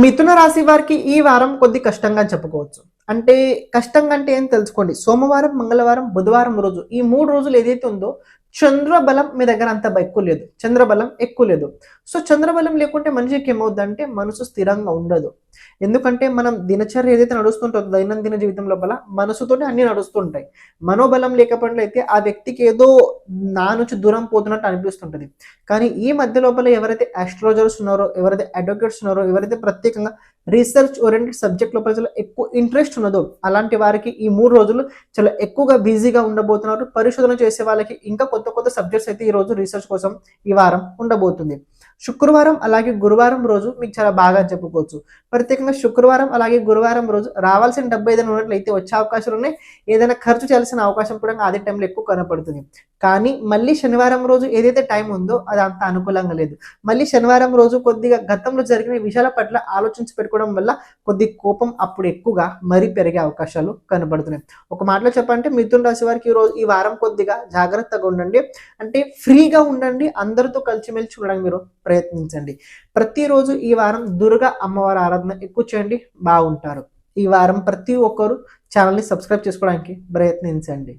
మిథున రాశి వారికి ఈ వారం కొద్ది కష్టంగా చెప్పుకోవచ్చు. అంటే కష్టంగా అంటే ఏం తెలుసుకోండి. సోమవారం, మంగళవారం, బుధవారం రోజు ఈ 3 రోజులు ఏదైతే ఉందో చంద్రబలం మీ దగ్గర అంత ఎక్కువ లేదు. చంద్రబలం ఎక్కువ లేదు. సో చంద్రబలం లేకుంటే మనిషికి ఏమవుద్దంటే మనసు స్థిరంగా ఉండదు. ఎందుకంటే మనం దినచర్య ఏదైతే నడుస్తుంటుందో దైనందిన జీవితం లోపల మనసుతోనే అన్నీ నడుస్తుంటాయి. మనోబలం లేకపోయినట్లయితే ఆ వ్యక్తికి ఏదో నా నుంచి దూరం పోతున్నట్టు అనిపిస్తుంటది. కానీ ఈ మధ్య లోపల ఎవరైతే ఆస్ట్రాలజర్స్ ఉన్నారో, ఎవరైతే అడ్వకేట్స్ ఉన్నారో, ఎవరైతే ప్రత్యేకంగా రీసెర్చ్ ఓరియెంటెడ్ సబ్జెక్ట్ లోపల చాలా ఎక్కువ ఇంట్రెస్ట్ ఉన్నదో అలాంటి వారికి ఈ 3 రోజులు చాలా ఎక్కువగా బిజీగా ఉండబోతున్నారు. పరిశోధన చేసే వాళ్ళకి ఇంకా కొత్త కొత్త సబ్జెక్ట్స్ అయితే ఈ రోజు రీసెర్చ్ కోసం ఈ వారం ఉండబోతుంది. శుక్రవారం అలాగే గురువారం రోజు మీకు చాలా బాగా చెప్పుకోవచ్చు. ప్రత్యేకంగా శుక్రవారం అలాగే గురువారం రోజు రావాల్సిన డబ్బు ఏదైనా ఉన్నట్లయితే వచ్చే అవకాశాలు ఉన్నాయి. ఏదైనా ఖర్చు చేయాల్సిన అవకాశం కూడా అదే టైంలో ఎక్కువ కనపడుతుంది. కానీ మళ్ళీ శనివారం రోజు ఏదైతే టైం ఉందో అది అంత అనుకూలంగా లేదు. మళ్ళీ శనివారం రోజు కొద్దిగా గతంలో జరిగిన విషయాల పట్ల ఆలోచించి పెట్టుకోవడం వల్ల కొద్ది కోపం అప్పుడు ఎక్కువగా మరీ పెరిగే అవకాశాలు కనబడుతున్నాయి. ఒక మాటలో చెప్పాలంటే మిథున రాశి వారికి ఈ వారం కొద్దిగా జాగ్రత్తగా ఉండండి. అంటే ఫ్రీగా ఉండండి. అందరితో కలిసిమెలిసి చూడడానికి మీరు ప్రయత్నించండి. ప్రతిరోజు ఈ వారం దుర్గా అమ్మవారి ఆరాధన ఎక్కువ చేయండి, బాగుంటారు. ఈ వారం ప్రతి ఒక్కరు ఛానల్ని సబ్స్క్రైబ్ చేసుకోవడానికి ప్రయత్నించండి.